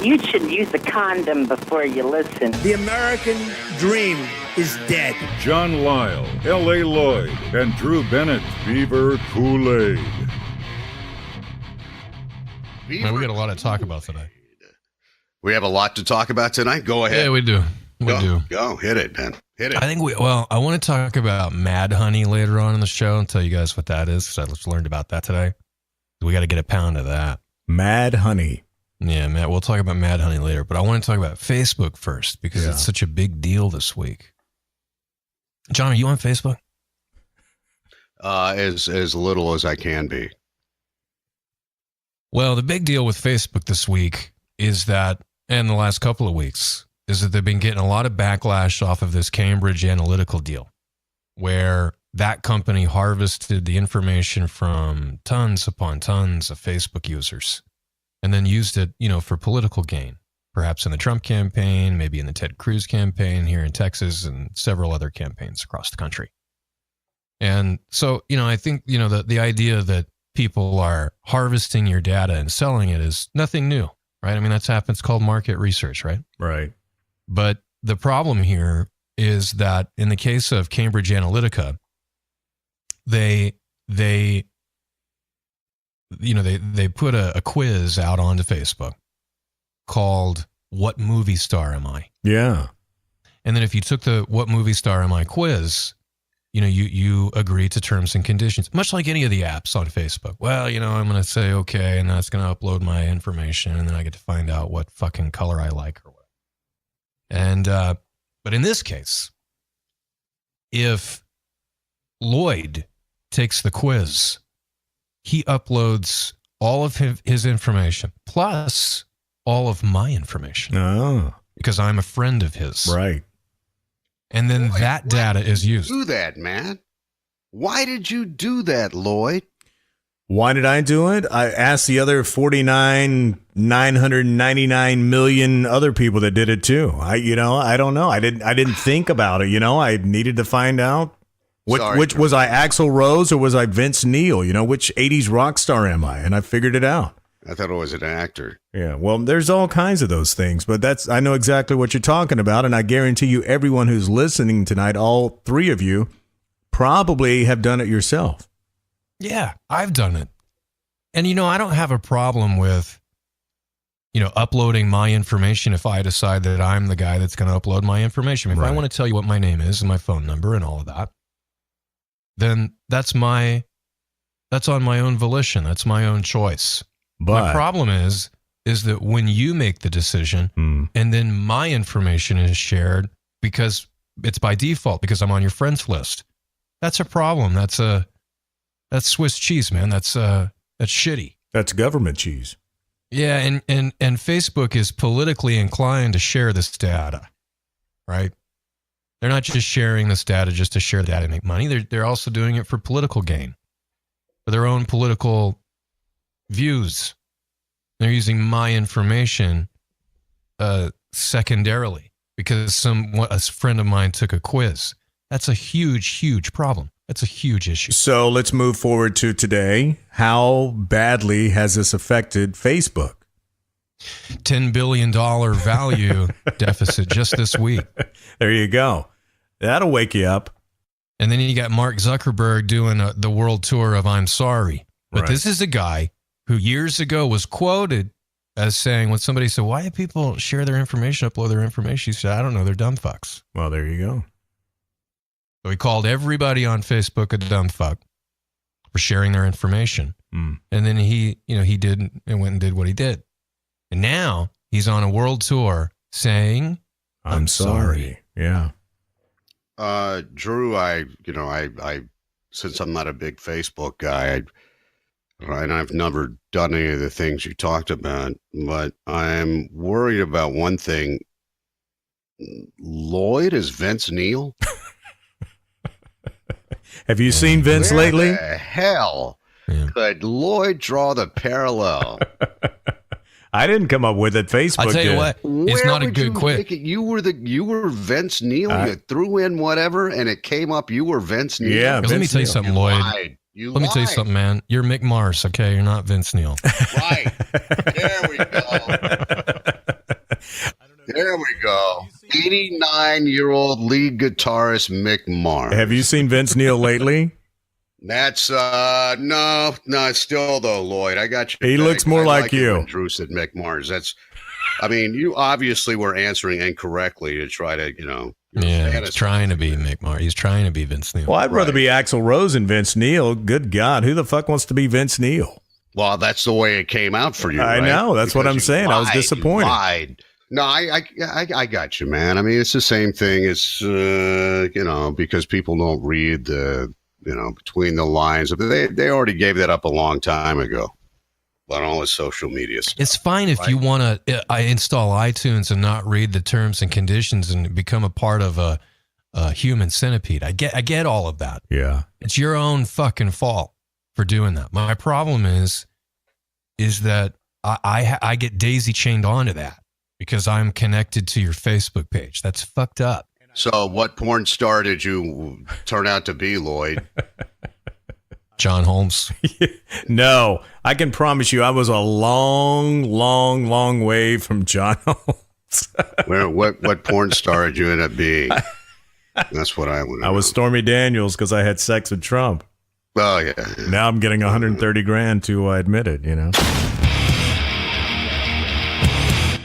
You should use a condom before you listen. The American dream is dead. John Lyle, L.A. Lloyd, and Drew Bennett, Beaver Kool-Aid. Man, we got a lot to talk about today. We have a lot to talk about tonight. Go ahead. Yeah, we do. Go. Hit it, man. Hit it. I think I want to talk about Mad Honey later on in the show and tell you guys what that is, because I just learned about that today. We got to get a pound of that. Mad Honey. Yeah, Matt, we'll talk about Mad Honey later, but I want to talk about Facebook first because it's such a big deal this week. John, are you on Facebook? As little as I can be. Well, the big deal with Facebook this week is that, and the last couple of weeks, is that they've been getting a lot of backlash off of this Cambridge Analytica deal, where that company harvested the information from tons upon tons of Facebook users and then used it, for political gain, perhaps in the Trump campaign, maybe in the Ted Cruz campaign here in Texas and several other campaigns across the country. And so, I think, the idea that people are harvesting your data and selling it is nothing new, right? I mean, that's happened. It's called market research, right? Right. But the problem here is that in the case of Cambridge Analytica, they put a quiz out onto Facebook called "What Movie Star Am I?" Yeah. And then if you took the "What Movie Star Am I?" quiz, you agree to terms and conditions, much like any of the apps on Facebook. Well, I'm going to say okay, and that's going to upload my information, and then I get to find out what fucking color I like or what. And but in this case, if Lloyd takes the quiz, he uploads all of his information plus all of my information. Oh, because I'm a friend of his. Right. And then that data is used. Do that, man. Why did you do that, Lloyd? Why did I do it? I asked the other 999 million other people that did it too. I don't know. I didn't think about it. I needed to find out which was I Axl Rose or was I Vince Neil? Which 80s rock star am I? And I figured it out. I thought it was an actor. Yeah, well, there's all kinds of those things, but I know exactly what you're talking about, and I guarantee you everyone who's listening tonight, all three of you, probably have done it yourself. Yeah, I've done it. And, I don't have a problem with, uploading my information if I decide that I'm the guy that's going to upload my information. If I want to tell you what my name is and my phone number and all of that, then that's on my own volition. That's my own choice. But my problem is that when you make the decision and then my information is shared because it's by default, because I'm on your friends list, that's a problem. That's Swiss cheese, man. That's shitty. That's government cheese. Yeah, and Facebook is politically inclined to share this data, right? They're not just sharing this data just to share the data and make money. They're also doing it for political gain, for their own political views. They're using my information secondarily because a friend of mine took a quiz. That's a huge, huge problem. That's a huge issue. So let's move forward to today. How badly has this affected Facebook? $10 billion value deficit just this week. There you go. That'll wake you up. And then you got Mark Zuckerberg doing the world tour of I'm sorry. But This is a guy who years ago was quoted as saying, when somebody said, why do people share their information, upload their information? He said, I don't know, they're dumb fucks. Well, there you go. So he called everybody on Facebook a dumb fuck for sharing their information. And then he went and did what he did. And now he's on a world tour saying, I'm sorry. Yeah. Drew, I since I'm not a big Facebook guy, and I've never done any of the things you talked about, but I'm worried about one thing. Lloyd is Vince Neil? Have you seen Vince lately? Where the hell could Lloyd draw the parallel? I didn't come up with it. Facebook I'll tell you what, it's Where not a would good you quiz. make it? You were Vince Neil. You threw in whatever, and it came up. You were Vince Neil. Yeah, Let me tell you something, Lloyd. Let me tell you something, man. You're Mick Mars, okay? You're not Vince Neil. Right. There we go. There we go. 89-year-old lead guitarist Mick Mars. Have you seen Vince Neil lately? That's no, still though, Lloyd. I got you. He looks more like you. Drew said Mick Mars. I mean, you obviously were answering incorrectly to try to, Yeah, he's trying to be Mick Mars. He's trying to be Vince Neil. Well, I'd rather be Axl Rose than Vince Neil. Good God, who the fuck wants to be Vince Neil? Well, that's the way it came out for you. I know. That's because what I'm saying. I was disappointed. Lied. No, I got you, man. I mean, it's the same thing as, because people don't read the, between the lines. They already gave that up a long time ago. But all the social media stuff. It's fine if you want to install iTunes and not read the terms and conditions and become a part of a human centipede. I get all of that. Yeah. It's your own fucking fault for doing that. My problem is that I get daisy chained onto that because I'm connected to your Facebook page. That's fucked up. So what porn star did you turn out to be, Lloyd? John Holmes. No, I can promise you I was a long, long, long way from John Holmes. What porn star did you end up being? That's what I want to know. I was Stormy Daniels because I had sex with Trump. Oh, yeah. Now I'm getting $130,000 to admit it,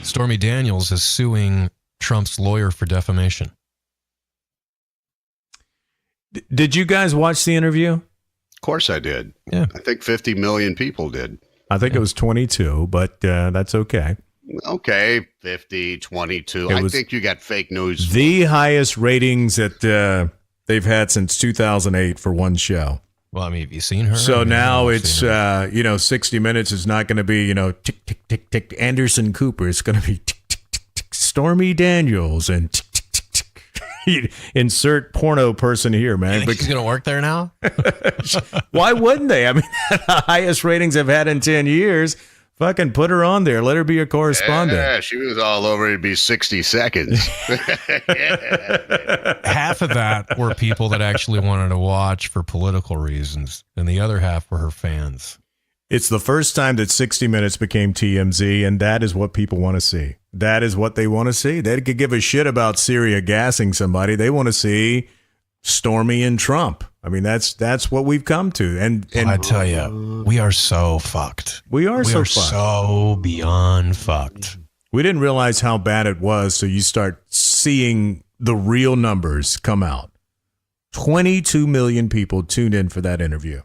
Stormy Daniels is suing Trump's lawyer for defamation. Did you guys watch the interview? Of course I did. Yeah. I think 50 million people did. I think it was 22, but that's okay. Okay, 50, 22. I think you got fake news. The highest ratings that they've had since 2008 for one show. Well, I mean, have you seen her? So now it's, 60 Minutes is not going to be, tick, tick, tick, tick, Anderson Cooper. It's going to be tick, tick, tick, tick, Stormy Daniels and tick, tick, tick, tick. Insert porno person here, man. But he's going to work there now? Why wouldn't they? I mean, the highest ratings I've had in 10 years. Fucking put her on there. Let her be a correspondent. Yeah, she was all over. It'd be 60 seconds. Half of that were people that actually wanted to watch for political reasons, and the other half were her fans. It's the first time that 60 Minutes became TMZ, and that is what people want to see. That is what they want to see. They could give a shit about Syria gassing somebody. They want to see Stormy and Trump. I mean, that's what we've come to. And I tell you, we are so fucked. We are so beyond fucked. We didn't realize how bad it was, so you start seeing the real numbers come out. 22 million people tuned in for that interview.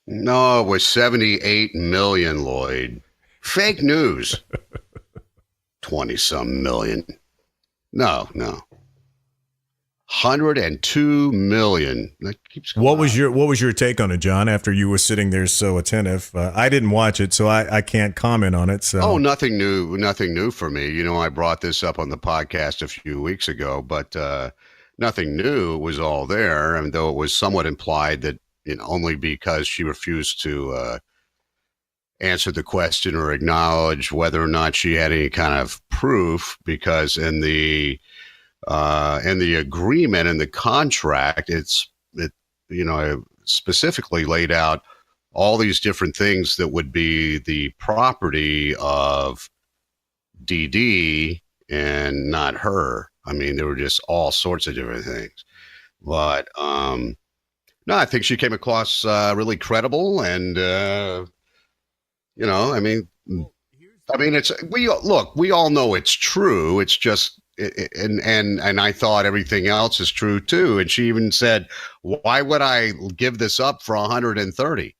No, it was 78 million, Lloyd. Fake news. 20-some million. No. 102 million. That keeps going. What was your take on it, John, after you were sitting there so attentive? I didn't watch it, so I can't comment on it. So nothing new for me. I brought this up on the podcast a few weeks ago, but nothing new. It was all there, and though it was somewhat implied that only because she refused to answer the question or acknowledge whether or not she had any kind of proof, because in the agreement, in the contract, it specifically laid out all these different things that would be the property of DD and not her. I mean, there were just all sorts of different things. But no, I think she came across really credible, and we all know it's true. It's just. And I thought everything else is true too. And she even said, "Why would I give this up for 130?"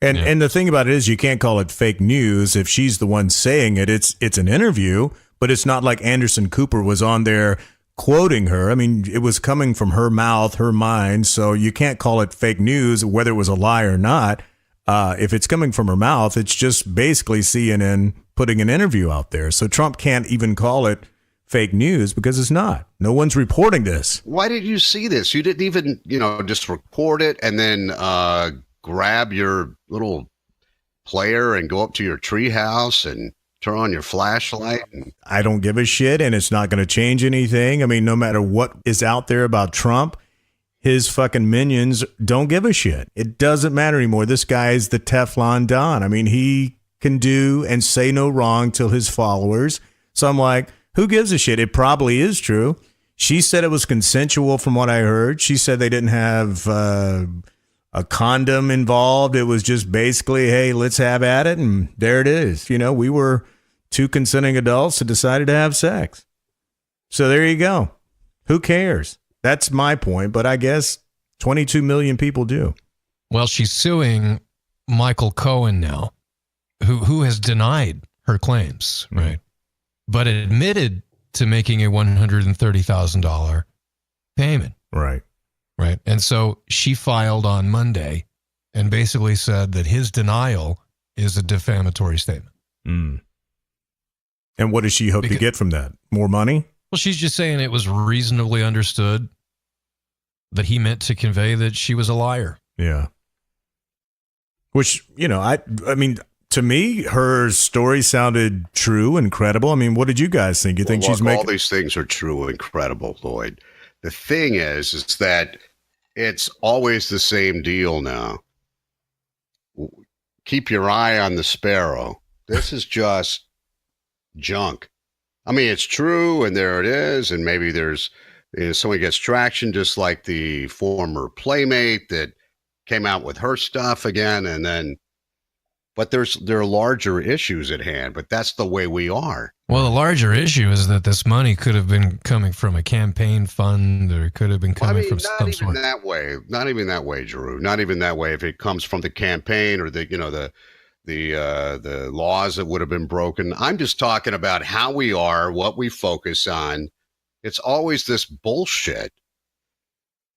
And the thing about it is, you can't call it fake news if she's the one saying it. It's an interview, but it's not like Anderson Cooper was on there quoting her. I mean, it was coming from her mouth, her mind. So you can't call it fake news, whether it was a lie or not. If it's coming from her mouth, it's just basically CNN putting an interview out there. So Trump can't even call it fake news because it's not. No one's reporting this. Why did you see this? You didn't even, just record it and then grab your little player and go up to your treehouse and turn on your flashlight. I don't give a shit, and it's not going to change anything. I mean, no matter what is out there about Trump, his fucking minions don't give a shit. It doesn't matter anymore. This guy is the Teflon Don. I mean, he can do and say no wrong to his followers. So I'm like, who gives a shit? It probably is true. She said it was consensual from what I heard. She said they didn't have a condom involved. It was just basically, hey, let's have at it. And there it is. You know, we were two consenting adults that decided to have sex. So there you go. Who cares? That's my point. But I guess 22 million people do. Well, she's suing Michael Cohen now, who has denied her claims, right? But admitted to making a $130,000 payment. Right. Right. And so she filed on Monday and basically said that his denial is a defamatory statement. Mm. And what does she hope to get from that? More money? Well, she's just saying it was reasonably understood that he meant to convey that she was a liar. Yeah. Which, you know, I mean, to me, her story sounded true and credible. I mean, what did you guys think? You think she's making... all these things are true and credible, Lloyd. The thing is that it's always the same deal now. Keep your eye on the sparrow. This is just junk. I mean, it's true, and there it is, and maybe there's someone gets traction, just like the former Playmate that came out with her stuff again, and then, but there are larger issues at hand. But that's the way we are. Well, the larger issue is that this money could have been coming from a campaign fund, or it could have been coming from some sort. Not even that way, Drew. Not even that way. If it comes from the campaign or the laws that would have been broken. I'm just talking about how we are, what we focus on. It's always this bullshit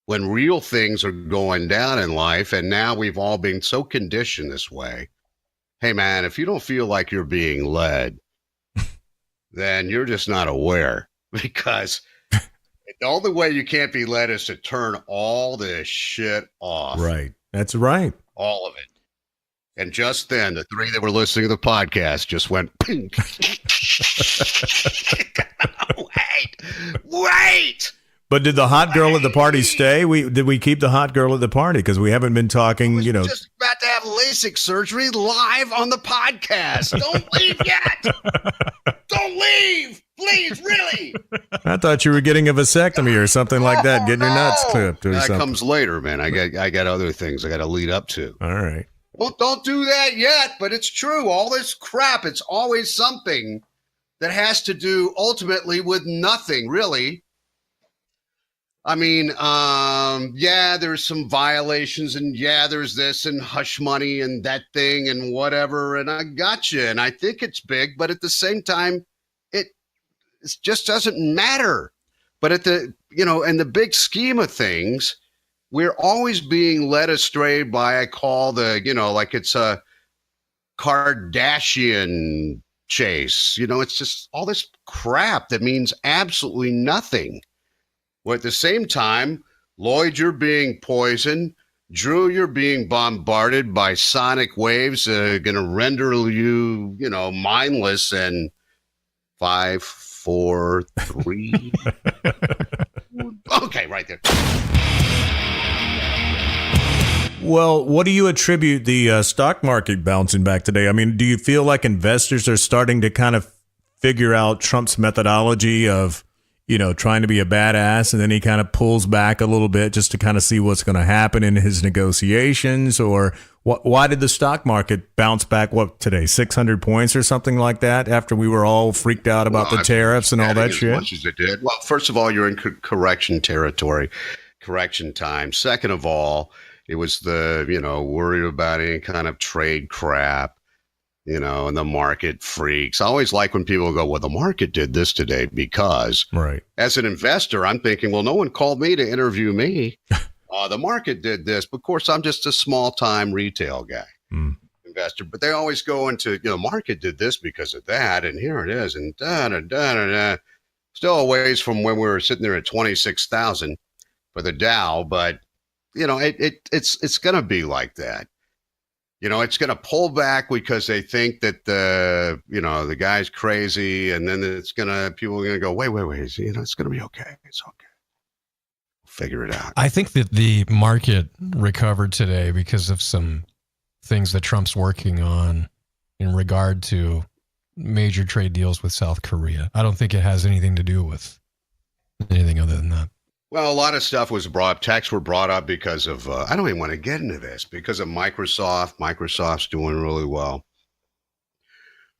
when real things are going down in life, and now we've all been so conditioned this way. Hey, man, if you don't feel like you're being led, then you're just not aware, because the only way you can't be led is to turn all this shit off. Right. That's right. All of it. And just then, the three that were listening to the podcast just went, wait. But did the hot girl at the party stay? Did we keep the hot girl at the party? Because we haven't been talking, you know. Just about to have LASIK surgery live on the podcast. Don't leave yet. Don't leave. Please, really. I thought you were getting a vasectomy or something like that, getting your nuts clipped or something. That comes later, man. I got other things I got to lead up to. All right. Well, don't do that yet, but it's true. All this crap, it's always something that has to do ultimately with nothing, really. I mean, yeah, there's some violations, and yeah, there's this and hush money and that thing and whatever, and I got you, and I think it's big, but at the same time, it just doesn't matter. But at the, in the big scheme of things, we're always being led astray by, I call like it's a Kardashian chase. It's just all this crap that means absolutely nothing. Well, at the same time, Lloyd, you're being poisoned. Drew, you're being bombarded by sonic waves going to render you, mindless. And 5, 4, 3. Okay, right there. Well, what do you attribute the stock market bouncing back today? I mean, do you feel like investors are starting to kind of figure out Trump's methodology of, trying to be a badass, and then he kind of pulls back a little bit just to kind of see what's going to happen in his negotiations? Or why did the stock market bounce back, today, 600 points or something like that, after we were all freaked out about the tariffs and all that shit? As much as it did. Well, first of all, you're in correction territory, correction time. Second of all, it was the, worried about any kind of trade crap, and the market freaks. I always like when people go, well, the market did this today because, right. As an investor, I'm thinking, well, no one called me to interview me. The market did this. But of course, I'm just a small time retail guy, investor. But they always go into, market did this because of that. And here it is. And da-da-da-da-da. Still a ways from when we were sitting there at 26,000 for the Dow. But, it's going to be like that. It's going to pull back because they think that the guy's crazy, and then people are going to go, wait, it's going to be okay. It's okay. figure it out. I think that the market recovered today because of some things that Trump's working on in regard to major trade deals with South Korea. I don't think it has anything to do with anything other than that. Well, a lot of stuff was techs were brought up because of, I don't even want to get into this, because of Microsoft. Microsoft's doing really well.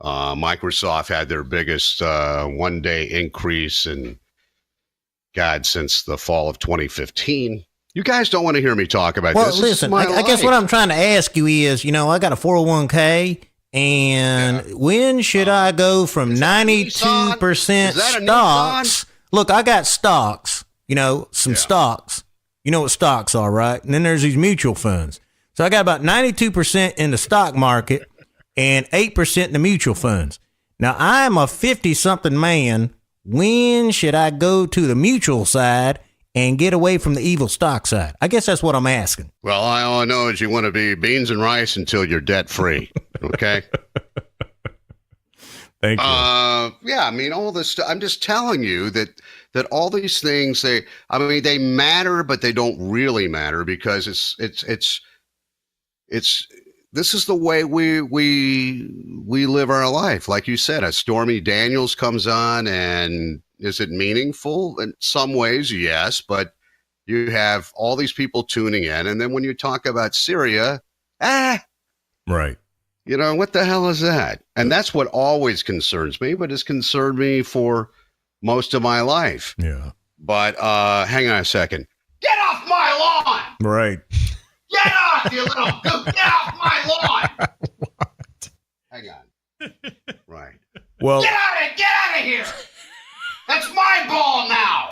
Microsoft had their biggest one-day increase since the fall of 2015. You guys don't want to hear me talk about this. Well, listen, I guess what I'm trying to ask you is, I got a 401k, and when should I go from 92% stocks? Look, I got stocks, stocks. You know what stocks are, right? And then there's these mutual funds. So I got about 92% in the stock market and 8% in the mutual funds. Now, I'm a 50-something man. When should I go to the mutual side and get away from the evil stock side? I guess that's what I'm asking. Well, all I know is you want to be beans and rice until you're debt free. Okay. Thank you. Yeah, I mean, all this stuff. I'm just telling you that all these things, they matter, but they don't really matter because it's this is the way we live our life. Like you said, a Stormy Daniels comes on, and is it meaningful? In some ways, yes, but you have all these people tuning in, and then when you talk about Syria, right. What the hell is that? And that's what always concerns me, but it's concerned me for most of my life. Yeah. But hang on a second. Get off my lawn! Right. Get off, you little goop! Get off my lawn! What? Hang on. Right. Well, Get out of here! That's my ball now!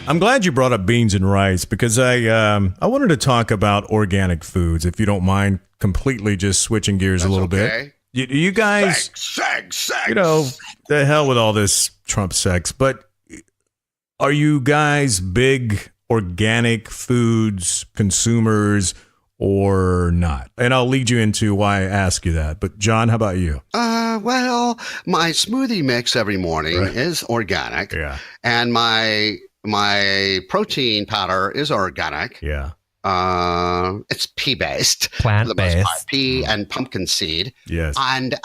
I'm glad you brought up beans and rice because I wanted to talk about organic foods, if you don't mind completely just switching gears a little bit. You guys, sex. The hell with all this Trump sex, but are you guys big organic foods consumers or not? And I'll lead you into why I ask you that. But John, how about you? Well, my smoothie mix every morning is organic. Yeah. And my protein powder is organic. Yeah. It's pea-based. Plant-based. Pea and pumpkin seed. Yes. And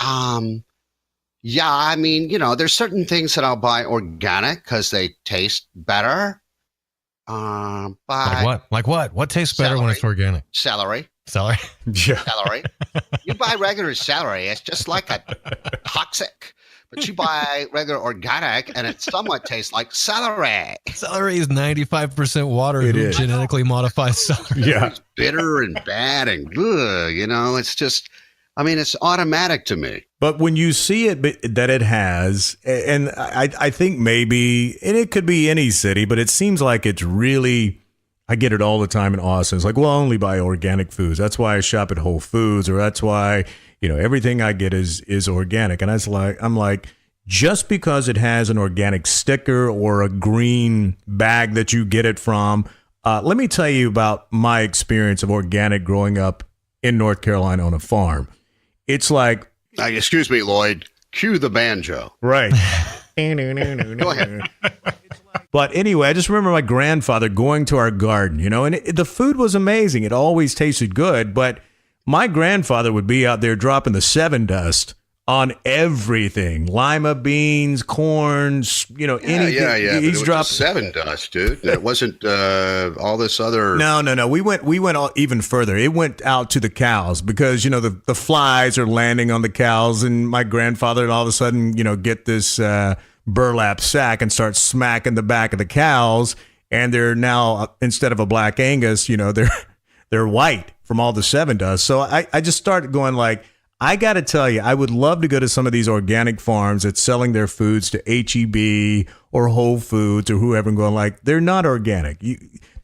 there's certain things that I'll buy organic because they taste better. Like what? Like what? What tastes better when it's organic? Celery. Celery? Yeah. Celery. You buy regular celery, it's just like a toxic. But you buy regular organic, and it somewhat tastes like celery. Celery is 95% water. It Who is. genetically modifies celery? Yeah. It's bitter and bad and ugh, it's just, it's automatic to me. But when you see it, that it has, and I think maybe, and it could be any city, but it seems like it's really, I get it all the time in Austin. It's like, well, I only buy organic foods. That's why I shop at Whole Foods, or that's why, everything I get is organic. And I'm like, just because it has an organic sticker or a green bag that you get it from, let me tell you about my experience of organic growing up in North Carolina on a farm. It's like, excuse me, Lloyd, cue the banjo. right. Go ahead. But anyway, I just remember my grandfather going to our garden, and the food was amazing. It always tasted good, but my grandfather would be out there dropping the 7 dust on everything. Lima beans, corns, anything. Yeah. He's dropped 7 dust, dude. It wasn't all this other. No. We went even further. It went out to the cows because, the flies are landing on the cows, and my grandfather all of a sudden, get this burlap sack and start smacking the back of the cows, and they're now, instead of a black Angus, they're white from all the 7 dust. So I just started going like, I got to tell you, I would love to go to some of these organic farms that's selling their foods to HEB or Whole Foods or whoever, and going like, they're not organic.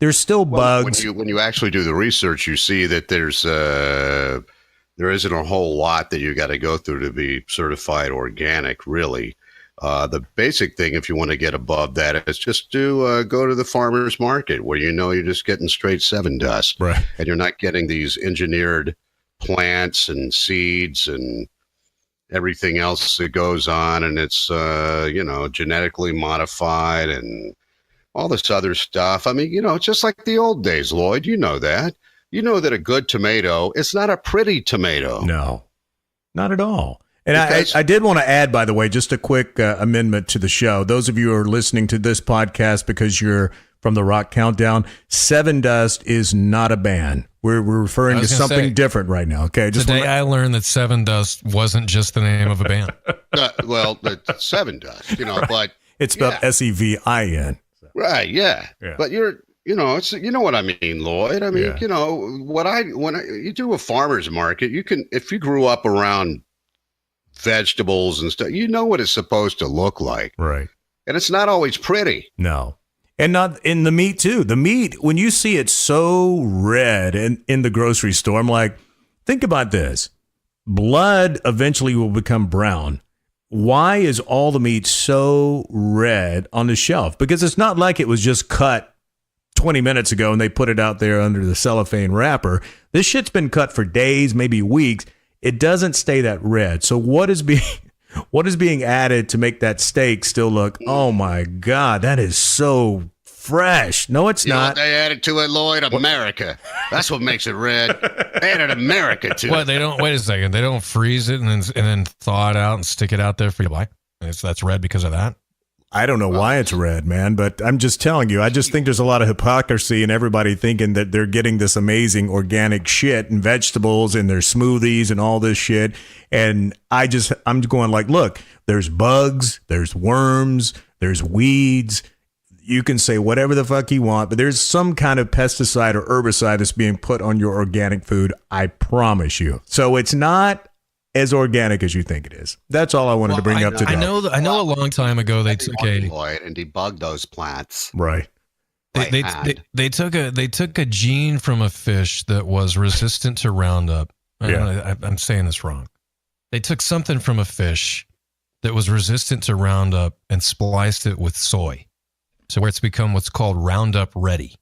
There's still bugs. When you actually do the research, you see that there isn't a whole lot that you got to go through to be certified organic, really. The basic thing, if you want to get above that, is just to go to the farmer's market where you're just getting straight 7 dust. Right. And you're not getting these engineered plants and seeds and everything else that goes on, and it's genetically modified, and all this other stuff. I mean, it's just like the old days, Lloyd. You know that. You know that a good tomato is not a pretty tomato. No, not at all. And I did want to add, by the way, just a quick amendment to the show. Those of you who are listening to this podcast because you're from the Rock Countdown, Seven Dust is not a band. We're referring to something different right now. Okay, today I learned that Seven Dust wasn't just the name of a band. Well, it's Seven Dust, but it's spelled Sevin. Right? Yeah. But it's what I mean, Lloyd. I mean, when you do a farmer's market, if you grew up around vegetables and stuff, you know what it's supposed to look like, right? And it's not always pretty. No. And not in the meat too. The meat, when you see it so red in the grocery store, I'm like, think about this. Blood eventually will become brown. Why is all the meat so red on the shelf? Because it's not like it was just cut 20 minutes ago and they put it out there under the cellophane wrapper. This shit's been cut for days, maybe weeks. It doesn't stay that red. So what is being added to make that steak still look, oh my God, that is so fresh. No, it's not. Know what they added to it, Lloyd? America. That's what makes it red. They added America to it. What, they don't, wait a second, they don't freeze it and then thaw it out and stick it out there for you to buy? That's red because of that? I don't know why it's red, man, but I'm just telling you, I just think there's a lot of hypocrisy in everybody thinking that they're getting this amazing organic shit and vegetables and their smoothies and all this shit. And I'm going like, look, there's bugs, there's worms, there's weeds. You can say whatever the fuck you want, but there's some kind of pesticide or herbicide that's being put on your organic food. I promise you. So it's not as organic as you think it is. That's all I wanted to bring up today. I know a long time ago they took and debug those plants. Right. They took a gene from a fish that was resistant to Roundup. I'm saying this wrong. They took something from a fish that was resistant to Roundup and spliced it with soy. So where it's become what's called Roundup Ready,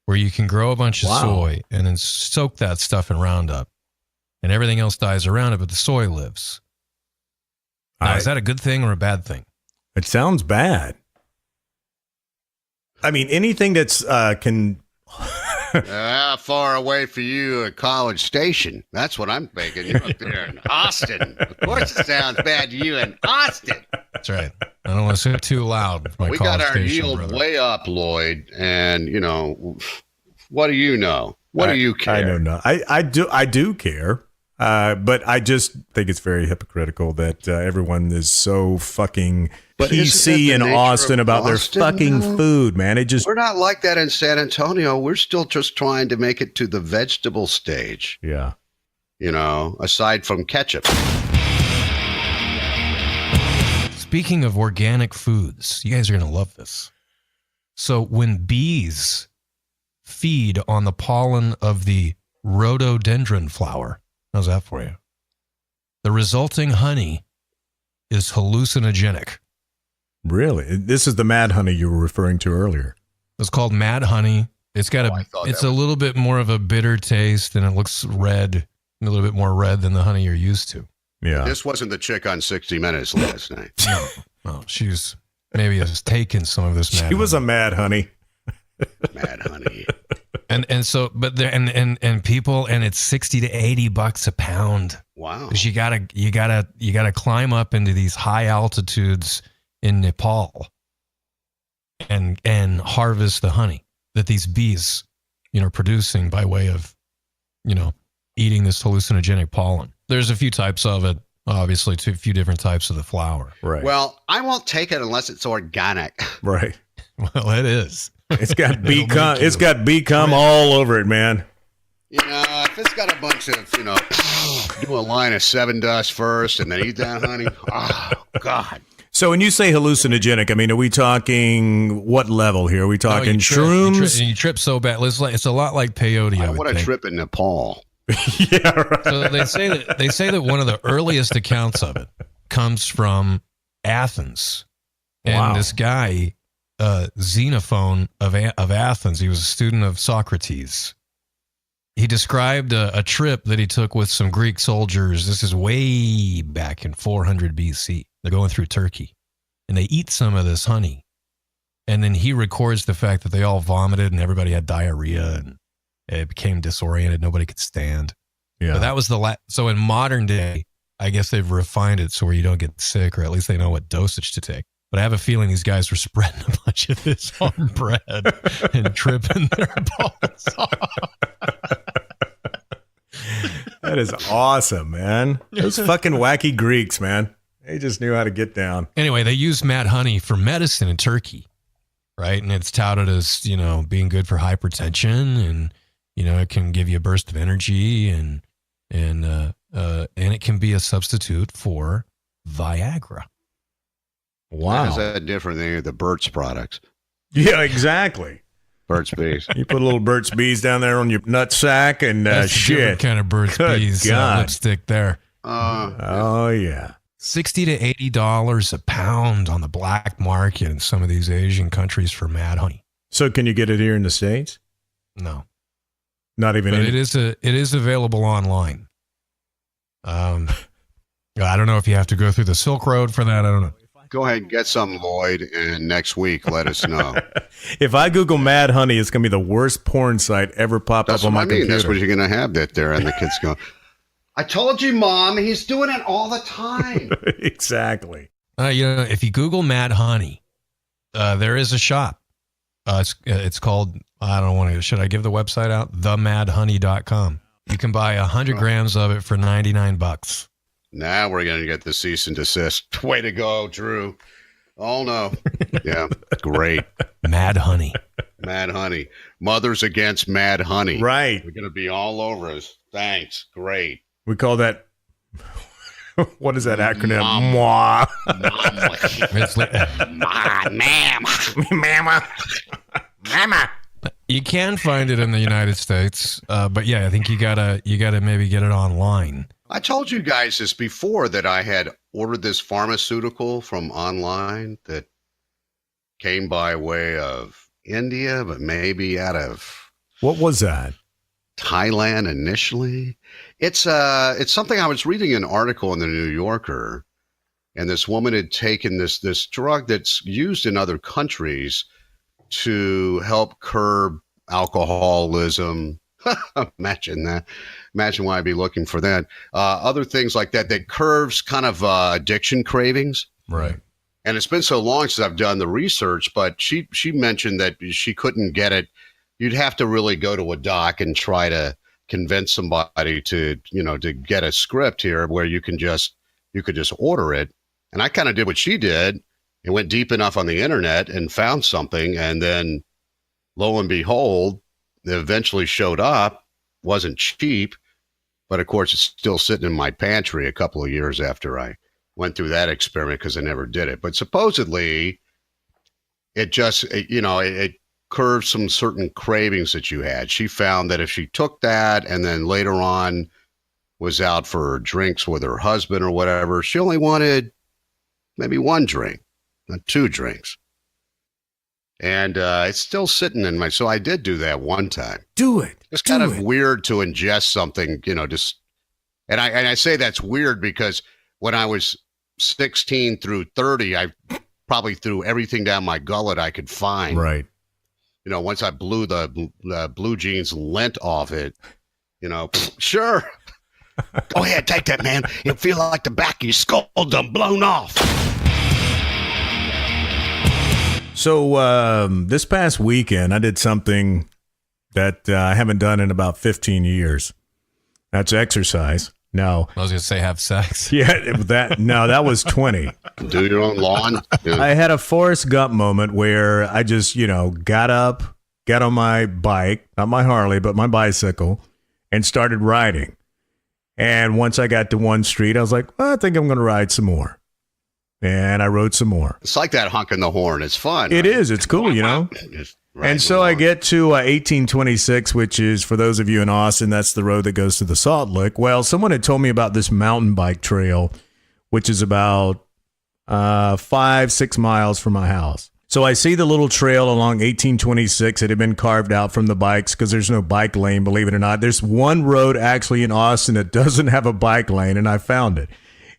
where you can grow a bunch of soy and then soak that stuff in Roundup. And everything else dies around it, but the soy lives. Now, is that a good thing or a bad thing? It sounds bad. I mean, anything that's can... How far away for you at College Station? That's what I'm thinking. You're up there in Austin. Of course it sounds bad to you in Austin. That's right. I don't want to say it too loud. We got our yield way up, Lloyd. And, what do you know? What do you care? I don't know. I do care. But I just think it's very hypocritical that everyone is so fucking PC in Austin about their fucking food, man. We're not like that in San Antonio. We're still just trying to make it to the vegetable stage. Yeah. Aside from ketchup. Speaking of organic foods, you guys are going to love this. So when bees feed on the pollen of the rhododendron flower, how's that for you? The resulting honey is hallucinogenic. Really? This is the mad honey you were referring to earlier. It's called mad honey. It's got it's a little bit more of a bitter taste, and it looks red, a little bit more red than the honey you're used to. Yeah. This wasn't the chick on 60 Minutes last night. No, she's maybe has taken some of this mad. She was a mad honey. Mad honey. And so, but there and people, and it's $60 to $80 a pound. Wow. Because you gotta climb up into these high altitudes in Nepal and harvest the honey that these bees, producing by way of, eating this hallucinogenic pollen. There's a few types of it, obviously, a few different types of the flower. Right. Well, I won't take it unless it's organic. Right. Well, it is. It's got bee cum. It's got bee cum all over it, man. If it's got a bunch of, do a line of Seven Dust first and then eat that honey. Oh, God. So when you say hallucinogenic, I mean, are we talking what level here? Are we talking shrooms? You trip so bad. It's a lot like peyote. I want to trip in Nepal. Yeah, right. So they say that one of the earliest accounts of it comes from Athens, and this guy, Xenophon of Athens, he was a student of Socrates. He described a trip that he took with some Greek soldiers. This is way back in 400 BC. They're going through Turkey, and they eat some of this honey, And then he records the fact that they all vomited and everybody had diarrhea and it became disoriented. Nobody could stand. Yeah. But that was so in modern day, I guess they've refined it so where you don't get sick, or at least they know what dosage to take. But I have a feeling these guys were spreading a bunch of this on bread and tripping their balls off. That is awesome, man. Those fucking wacky Greeks, man. They just knew how to get down. Anyway, they use mad honey for medicine in Turkey, right? And it's touted as, being good for hypertension, and, it can give you a burst of energy, and it can be a substitute for Viagra. Wow. How is that different than the Burt's products? Yeah, exactly. Burt's Bees. You put a little Burt's Bees down there on your nut sack and That's shit. Kind of Burt's Good Bees God. lipstick there. Oh, yeah. $60 to $80 a pound on the black market in some of these Asian countries for mad honey. So can you get it here in the States? No. Not even But in it is available online. I don't know if you have to go through the Silk Road for that. I don't know. Go ahead and get some, Lloyd, and next week let us know. If I Google Mad Honey, it's going to be the worst porn site ever popped That's up on what my I mean. computer. That's what you're going to have that there, and the kids going, I told you, Mom, he's doing it all the time. Exactly. If you Google Mad Honey, there is a shop. It's called, should I give the website out? themadhoney.com. You can buy 100 grams of it for $99. Now we're going to get the cease and desist. Way to go, Drew. Oh, no. Yeah, great. Mad Honey. Mad Honey. Mothers Against Mad Honey. Right. We're going to be all over us. Thanks. Great. We call that, what is that acronym? Mwah. It's like, Mama. you can find it in the United States, but yeah, I think you gotta maybe get it online. I told you guys this before that I had ordered this pharmaceutical from online that came by way of India, but maybe out of What was that? Thailand initially. It's something I was reading an article in the New Yorker, and this woman had taken this drug that's used in other countries to help curb alcoholism. Imagine that. Imagine why I'd be looking for that. Other things like that curves kind of addiction cravings. Right. And it's been so long since I've done the research, but she mentioned that she couldn't get it. You'd have to really go to a doc and try to convince somebody to get a script here where you could just order it. And I kind of did what she did and went deep enough on the internet and found something. And then lo and behold, it eventually showed up. Wasn't cheap, but of course it's still sitting in my pantry a couple of years after I went through that experiment because I never did it. But supposedly it just, it curved some certain cravings that you had. She found that if she took that and then later on was out for drinks with her husband or whatever, she only wanted maybe one drink, not two drinks. And it's still sitting in my, so I did do that one time. Do it. It's kind of weird to ingest something, and I say that's weird because when I was 16 through 30, I probably threw everything down my gullet I could find. Right. Once I blew the blue jeans lint off it, sure. Go ahead, take that, man. It'll feel like the back of your skull done blown off. So this past weekend, I did something that I haven't done in about 15 years. That's exercise. No. I was going to say have sex. Yeah, that was 20. Do your own lawn. Yeah. I had a Forrest Gump moment where I just, got up, got on my bike, not my Harley, but my bicycle, and started riding. And once I got to one street, I was like, well, I think I'm going to ride some more. And I rode some more. It's like that honking the horn. It's fun. It is. It's cool, And so I get to 1826, which is, for those of you in Austin, that's the road that goes to the Salt Lick. Well, someone had told me about this mountain bike trail, which is about 5-6 miles from my house. So I see the little trail along 1826. It had been carved out from the bikes because there's no bike lane, believe it or not. There's one road actually in Austin that doesn't have a bike lane, and I found it.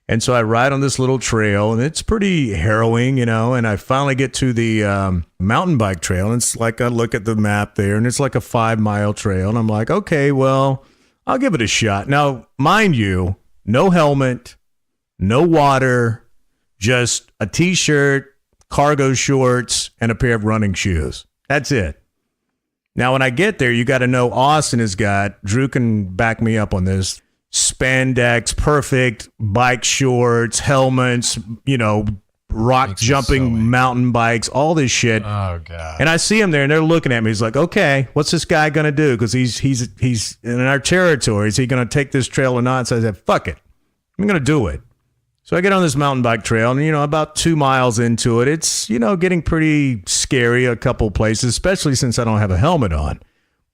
And so I ride on this little trail, and it's pretty harrowing, and I finally get to the mountain bike trail, and it's like I look at the map there, and it's like a 5-mile trail, and I'm like, okay, well, I'll give it a shot. Now, mind you, no helmet, no water, just a T-shirt, cargo shorts, and a pair of running shoes. That's it. Now, when I get there, you got to know Austin has got, Drew can back me up on this, spandex, perfect bike shorts, helmets, rock jumping mountain bikes, all this shit. Oh God! And I see him there, and they're looking at me. He's like, "Okay, what's this guy gonna do? Because he's in our territory. Is he gonna take this trail or not?" So I said, "Fuck it, I'm gonna do it." So I get on this mountain bike trail, and about 2 miles into it, it's getting pretty scary a couple places, especially since I don't have a helmet on.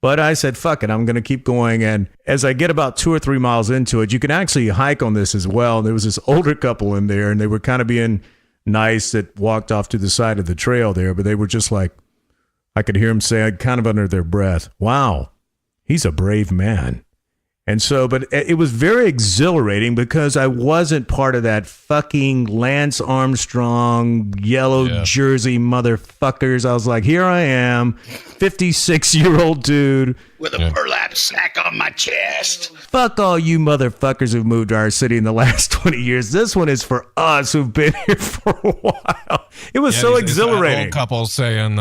But I said, fuck it, I'm going to keep going. And as I get about 2 or 3 miles into it, you can actually hike on this as well. There was this older couple in there, and they were kind of being nice that walked off to the side of the trail there. But they were just like, I could hear them say, kind of under their breath, wow, he's a brave man. And so, but it was very exhilarating because I wasn't part of that fucking Lance Armstrong yellow jersey motherfuckers. I was like, here I am, 56-year-old dude with a burlap sack on my chest. Fuck all you motherfuckers who've moved to our city in the last 20 years. This one is for us who've been here for a while. It was so exhilarating. Old couple saying,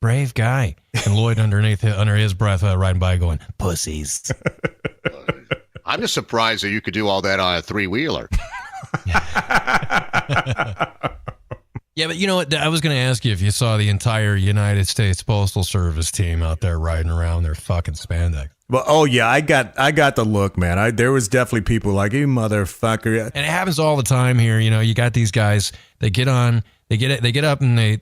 brave guy. And Lloyd under his breath riding by going, pussies. I'm just surprised that you could do all that on a 3-wheeler. Yeah, but you know what? I was going to ask you if you saw the entire United States Postal Service team out there riding around their fucking spandex. Well, oh yeah, I got the look, man. There was definitely people like, you motherfucker. And it happens all the time here. You got these guys. They get up and they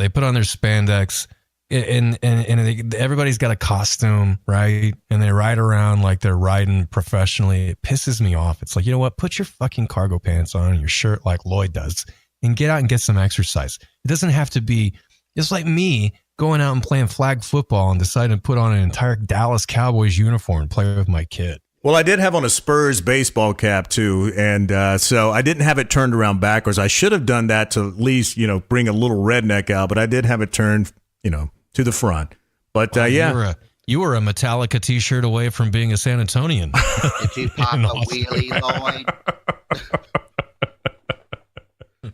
put on their spandex. And everybody's got a costume, right? And they ride around like they're riding professionally. It pisses me off. It's like, you know what? Put your fucking cargo pants on and your shirt like Lloyd does and get out and get some exercise. It doesn't have to be, it's like me going out and playing flag football and deciding to put on an entire Dallas Cowboys uniform and play with my kid. Well, I did have on a Spurs baseball cap too, and so I didn't have it turned around backwards. I should have done that to at least, bring a little redneck out, but I did have it turned, to the front. But yeah. You were a Metallica t-shirt away from being a San Antonian. Did you pop a wheelie, Lloyd?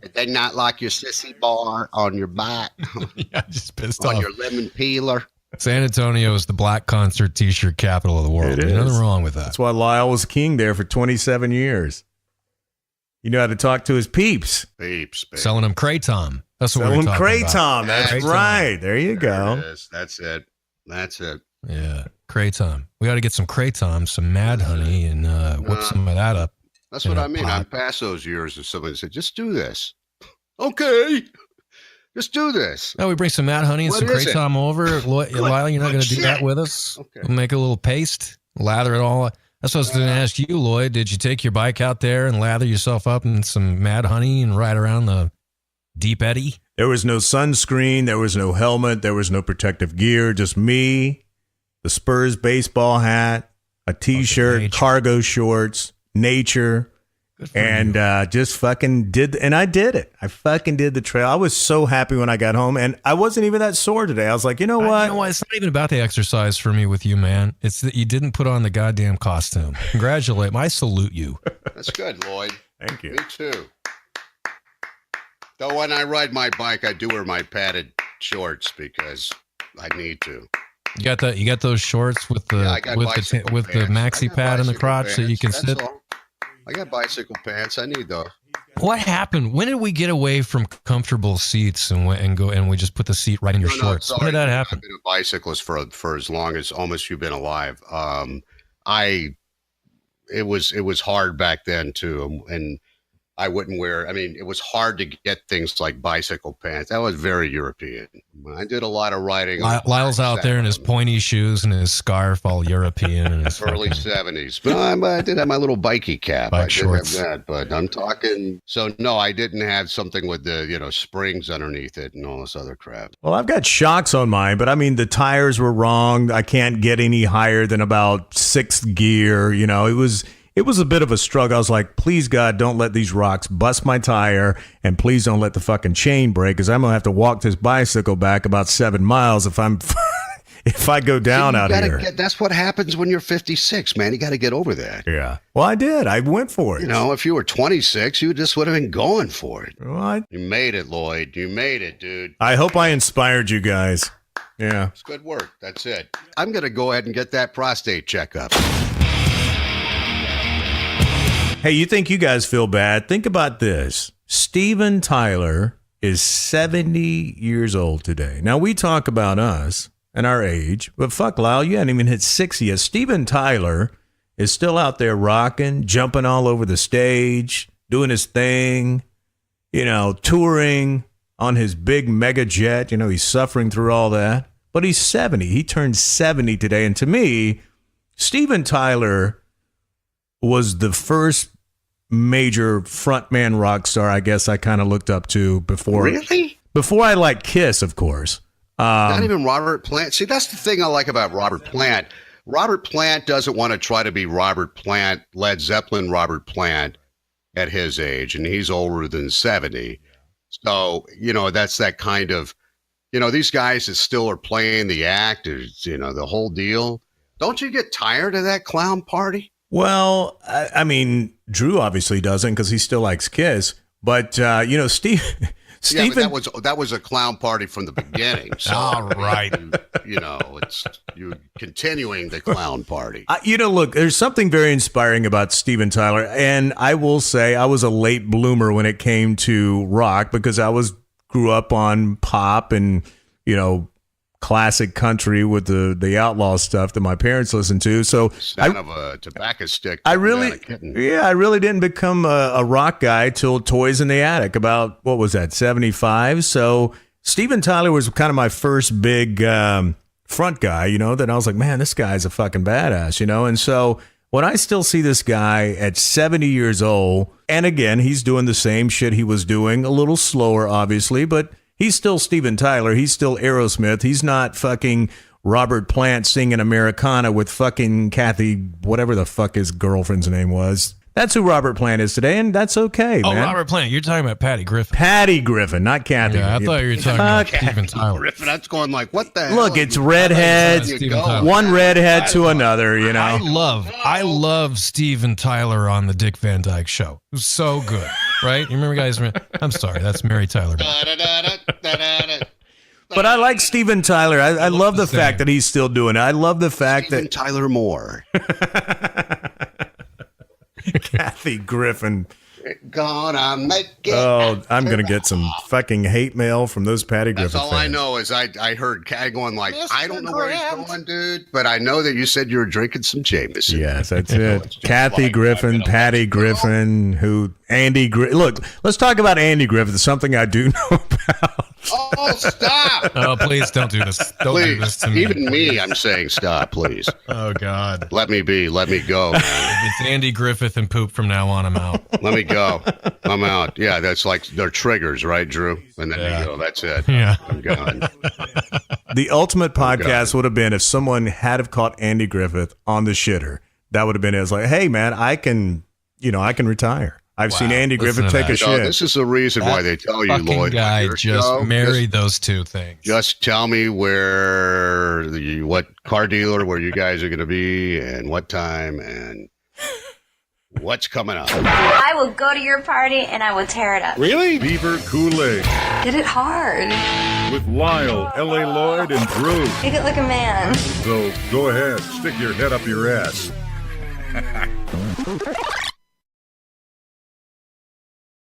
Did they not like your sissy bar on your back? Yeah, just pissed on off. Your lemon peeler? San Antonio is the black concert t-shirt capital of the world. There's nothing wrong with that. That's why Lyle was king there for 27 years. You know how to talk to his peeps. Peeps, baby. Selling them Kratom. That's what we're talking Kratom. about. That's Kratom. Right. There you go. There it is. That's it. Yeah, Kratom. We got to get some Kratom, some Mad Honey, and whip some of that up. That's what I mean. I'm past those years of somebody said, just do this. Okay. Just do this. No, we bring some Mad Honey and some Kratom over. Lyle, you're not going to do that with us? Okay. We'll make a little paste, lather it all. That's what I was going to ask you, Lloyd. Did you take your bike out there and lather yourself up in some Mad Honey and ride around the deep eddy? There was no sunscreen. There was no helmet. There was no protective gear. Just me, the Spurs baseball hat, a T-shirt, cargo shorts, nature. And just fucking did, and I did it. I fucking did the trail. I was so happy when I got home, and I wasn't even that sore today. I was like, you know what? It's not even about the exercise for me with you, man. It's that you didn't put on the goddamn costume. Congratulate me. I salute you. That's good, Lloyd. Thank you. Me too. Though when I ride my bike, I do wear my padded shorts because I need to. You got those shorts with the the maxi pad in the crotch pants. So you can sit. I got bicycle pants. I need those. What happened? When did we get away from comfortable seats and we just put the seat right in your shorts? When did that happen? I've been a bicyclist for as long as almost you've been alive. It was hard back then too, and I wouldn't wear. I mean, it was hard to get things like bicycle pants. That was very European. I did a lot of riding. Lyle's out there in his pointy shoes and his scarf, all European, and his early 70s. But I did have my little bikey cap. I did have that, but I'm talking. So no, I didn't have something with the springs underneath it and all this other crap. Well, I've got shocks on mine, but I mean the tires were wrong. I can't get any higher than about 6th gear. it was a bit of a struggle. I was like, please, God, don't let these rocks bust my tire, and please don't let the fucking chain break, because I'm going to have to walk this bicycle back about 7 miles if I'm if I go down out here. That's what happens when you're 56, man. You got to get over that. Yeah. Well, I did. I went for it. You know, if you were 26, you just would have been going for it. Well, you made it, Lloyd. You made it, dude. I hope I inspired you guys. Yeah. It's good work. That's it. I'm going to go ahead and get that prostate checkup. Hey, you think you guys feel bad? Think about this. Steven Tyler is 70 years old today. Now, we talk about us and our age, but fuck, Lyle, you hadn't even hit 60 yet. Steven Tyler is still out there rocking, jumping all over the stage, doing his thing, you know, touring on his big mega jet. You know, he's suffering through all that, but he's 70. He turned 70 today. And to me, Steven Tyler was the first major frontman rock star I guess I kind of looked up to before. Really? Before I liked Kiss, of course. Not even Robert Plant. See, that's the thing I like about Robert Plant. Robert Plant doesn't want to try to be Robert Plant, Led Zeppelin Robert Plant at his age, and he's older than 70. So, you know, that's that kind of, you know, these guys that still are playing the act, you know, the whole deal. Don't you get tired of that clown party? Well, I mean, Drew obviously doesn't because he still likes Kiss. But, you know, Steven, but that was a clown party from the beginning. So, all right. You know, it's you continuing the clown party. You know, look, there's something very inspiring about Steven Tyler. And I will say I was a late bloomer when it came to rock because I grew up on pop and, you know, classic country with the outlaw stuff that my parents listened to. So sound of a tobacco stick. I really didn't become a rock guy till Toys in the Attic about, what was that, 75? So Steven Tyler was kind of my first big front guy, you know, that I was like, man, this guy's a fucking badass, you know? And so when I still see this guy at 70 years old, and again, he's doing the same shit he was doing, a little slower, obviously, but he's still Steven Tyler. He's still Aerosmith. He's not fucking Robert Plant singing Americana with fucking Kathy, whatever the fuck his girlfriend's name was. That's who Robert Plant is today, and that's okay, man. Robert Plant. You're talking about Patty Griffin. Patty Griffin, not Kathy. Yeah, I thought you were talking about Steven Tyler. Griffin, that's going like, what the hell? Look, it's redheads, one redhead to another, you know. I love Steven Tyler on the Dick Van Dyke Show. It was so good, right? You remember, guys? I'm sorry, that's Mary Tyler. But I like Steven Tyler. I love the fact that he's still doing it. I love the fact Steven Tyler Moore. Kathy Griffin. Gonna make it. Oh, I'm going to get some fucking hate mail from those Patty Griffin That's all fans. I know is I heard Kat going like, I don't know where he's going, dude, but I know that you said you were drinking some Jameson. Yes, that's it. Kathy Griffin, Patty Griffin, Andy Griffin. Look, let's talk about Andy Griffin, something I do know about. Oh, stop. Oh, please don't do this. Don't do this to me. Even me, I'm saying stop, please. Oh, God. Let me be. Let me go, man. If it's Andy Griffith and poop from now on, I'm out. Let me go. I'm out. Yeah, that's like they're triggers, right, Drew? And then you go. That's it. Yeah. I'm gone. The ultimate podcast would have been if someone had have caught Andy Griffith on the shitter. That would have been it. It's like, hey, man, I can retire. I've seen Andy Griffith take a shit. This is the reason why they tell you, Lloyd. Guy just married those two things. Just tell me what car dealer where you guys are going to be and what time and what's coming up. I will go to your party and I will tear it up. Really? Beaver Kool-Aid. Hit it hard. With Lyle, L.A. Lloyd, and Drew. Make it like a man. So go ahead, stick your head up your ass.